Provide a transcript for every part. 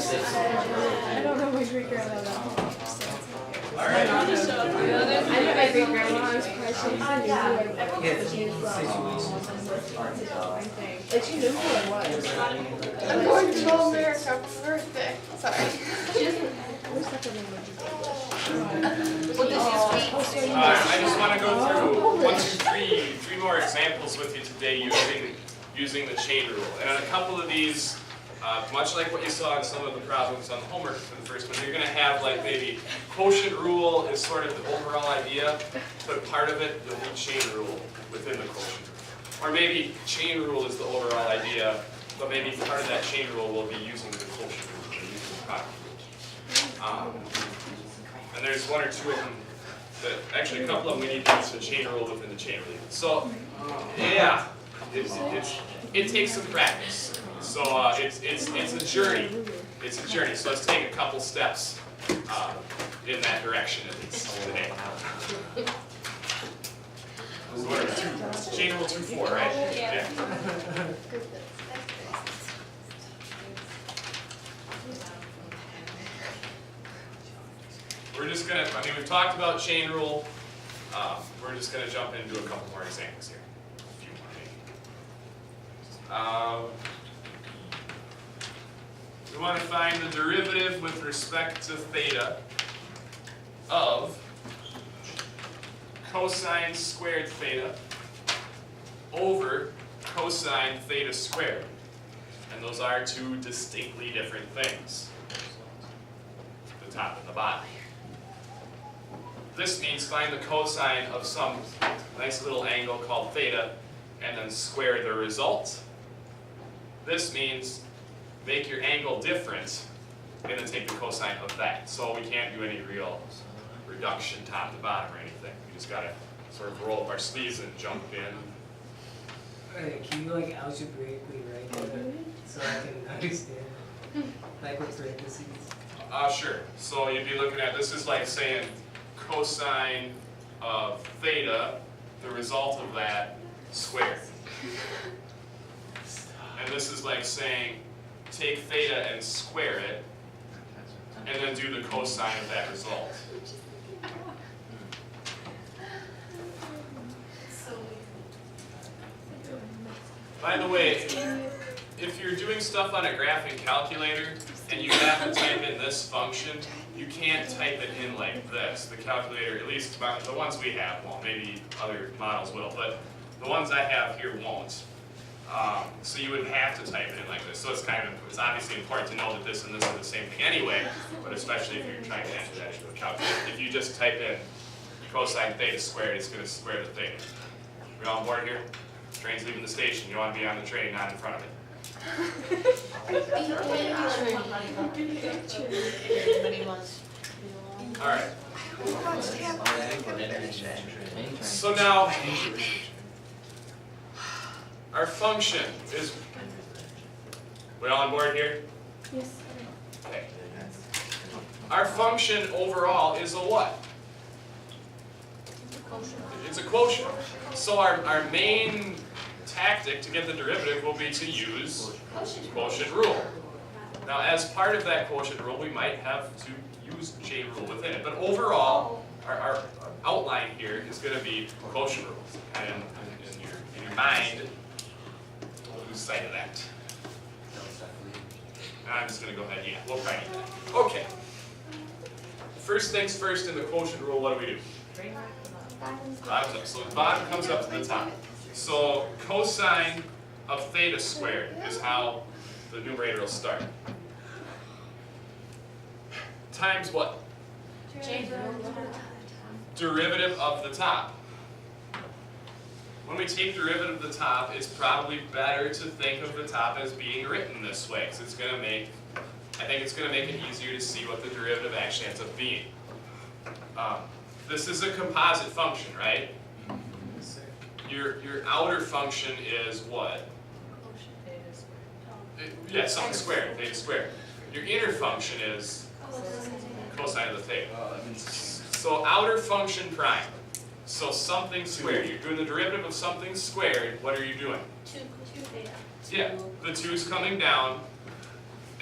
I don't know my great grandma that much. All right. I know my great grandma was probably like she knew who I was. I'm going to Middle America for my birthday. Sorry. She doesn't. Where's that the What did you speak? I just want to go through three more examples with you today using the chain rule. And on a couple of these, much like what you saw in some of the problems on the homework for the first one, you're going to have like maybe quotient rule is sort of the overall idea, but part of it you'll need chain rule within the quotient rule. Or maybe chain rule is the overall idea, but maybe part of that chain rule will be using the quotient rule or using the product rule. And there's one or two of them that, actually a couple of them we need to use the chain rule within the chain rule. So, yeah, it takes some practice. So it's a journey. It's a journey. So let's take a couple steps in that direction at least today. So what are chain rule 2-4, right? Yeah. We're just gonna, we've talked about chain rule. We're just gonna jump into a couple more examples here. A few more maybe. We want to find the derivative with respect to theta of cosine squared theta over cosine theta squared. And those are two distinctly different things. The top and the bottom. This means find the cosine of some nice little angle called theta and then square the result. This means make your angle different and then take the cosine of that. So we can't do any real reduction top to bottom or anything. We just gotta sort of roll up our sleeves and jump in. Alright, can you like algebraically write that so I can understand? Like with parentheses? Sure. So you'd be looking at, this is like saying cosine of theta, the result of that, squared. And this is like saying take theta and square it, and then do the cosine of that result. By the way, if you're doing stuff on a graphing calculator and you have to type in this function, you can't type it in like this. The calculator, at least the ones we have won't. Maybe other models will, but the ones I have here won't. So you would have to type it in like this. So it's obviously important to know that this and this are the same thing anyway, but especially if you're trying to enter that into a calculator. If you just type in cosine theta squared, it's going to square the theta. We all on board here? Train's leaving the station. You want to be on the train, not in front of it. All right. So now, our function is, we all on board here? Yes. Okay. Our function overall is a what? It's a quotient. So our main tactic to get the derivative will be to use quotient rule. Now as part of that quotient rule, we might have to use chain rule within it. But overall, our outline here is going to be quotient rule. And in your mind, lose sight of that. And I'm just going to go ahead, we'll probably need that. Okay. First things first in the quotient rule, what do? Bottoms up. So the bottom comes up to the top. So cosine of theta squared is how the numerator will start. Times what? Derivative of the top. When we take derivative of the top, it's probably better to think of the top as being written this way, because it's going to make, I think it's going to make it easier to see what the derivative actually ends up being. This is a composite function, right? Your outer function is what? Yeah, something squared, theta squared. Your inner function is cosine of the theta. So outer function prime. So something squared. You're doing the derivative of something squared. What are you doing? 2 theta. Yeah, the 2's coming down,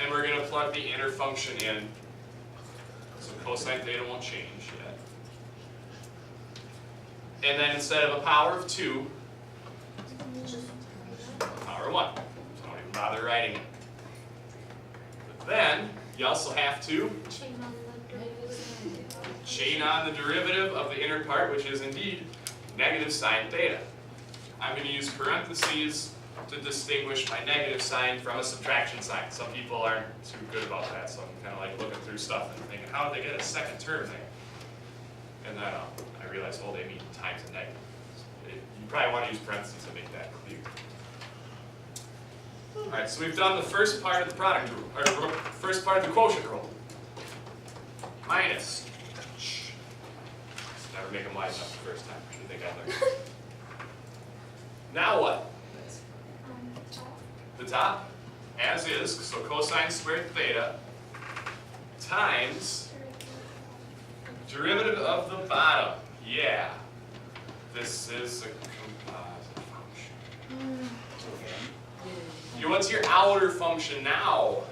and we're going to plug the inner function in. So cosine theta won't change yet. And then instead of a power of 2, a power of 1. So don't even bother writing it. But then, you also have to chain on the derivative of the inner part, which is indeed negative sine theta. I'm going to use parentheses to distinguish my negative sign from a subtraction sign. Some people aren't too good about that, so I'm kind of like looking through stuff and thinking, how did they get a second term there? And then I realized, oh, they mean times and negative. You probably want to use parentheses to make that clear. All right, so we've done the first part of the product rule, or first part of the quotient rule. Minus. Shh. Never make them wise enough the first time. I think I learned. Now what? The top, as is, so cosine squared theta times derivative of the bottom. Yeah. This is a composite function. What's your outer function now?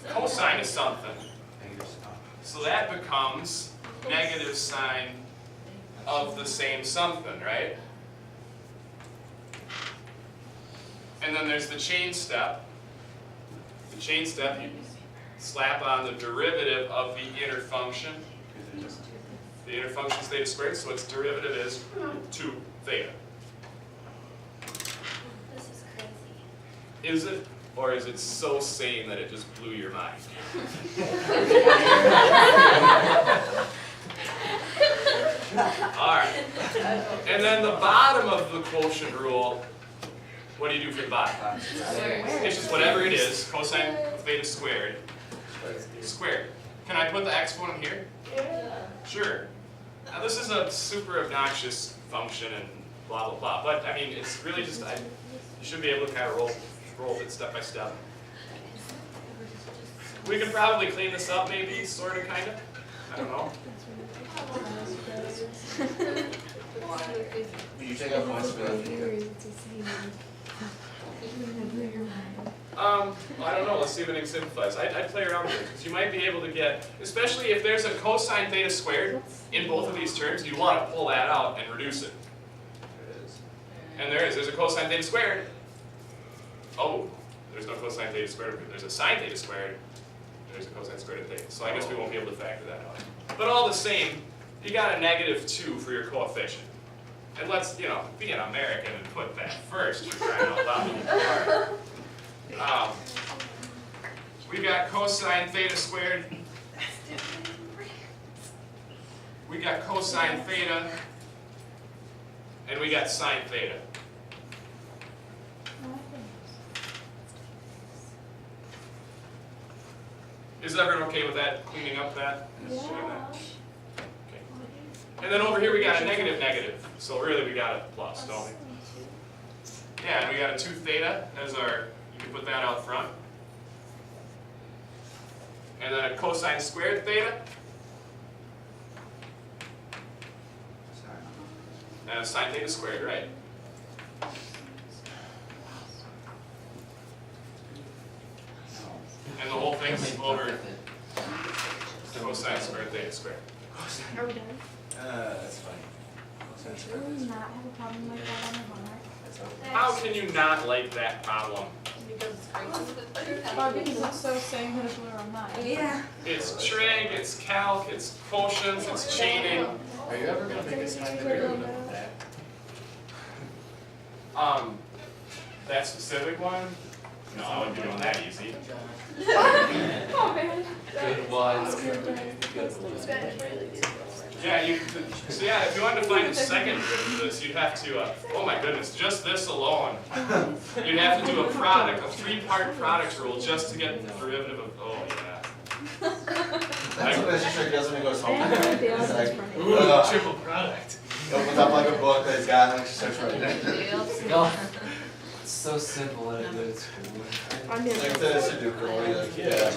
Cosine is something. So that becomes negative sine of the same something, right? And then there's the chain step. The chain step, you slap on the derivative of the inner function. The inner function is theta squared, so its derivative is 2 theta. This is crazy. Is it? Or is it so sane that it just blew your mind? Alright. And then the bottom of the quotient rule, what do you do for the bottom? It's just whatever it is, cosine of theta squared. Squared. Can I put the exponent here? Yeah. Sure. Now this is a super obnoxious function and blah blah blah, but I mean it's really just, you should be able to kind of roll it step by step. We can probably clean this up maybe, sort of, kind of. I don't know. Will you take up my responsibility? I don't know, let's see if anything simplifies. I'd play around with it, because you might be able to get, especially if there's a cosine theta squared in both of these terms, you'd want to pull that out and reduce it. And there's a cosine theta squared. Oh, there's no cosine theta squared, there's a sine theta squared, there's a cosine squared of theta. So I guess we won't be able to factor that out. But all the same, you got a -2 for your coefficient. And let's, be an American and put that first for crying out loud. We got cosine theta squared. We got cosine theta. And we got sine theta. Is everyone okay with that, cleaning up that? Okay. And then over here we got a negative. So really we got a plus, don't we? Yeah, and we got a 2 theta as our, you can put that out front. And then a cosine squared theta. And a sine theta squared, right? And the whole thing's over cosine squared theta squared. Are we done? That's funny. Will we not have a problem like that on our homework? How can you not like that problem? Because it's so same as blue or mine. Yeah. It's trig, it's calc, it's quotients, it's chaining. Are you ever going to make us find the derivative of that? That specific one? No, I wouldn't be doing that easy. Oh man. Good ones. Yeah, so yeah, if you wanted to find the second derivative of this, you'd have to, oh my goodness, just this alone. You'd have to do a product, a 3-part product rule just to get the derivative of, oh yeah. That's what Mr. Trick does when he goes home. It's like, Ooh, triple product. he opens up like a book that he's got and he starts writing. It's so simple and good at school. Like the Sudoku, where you're like, yeah.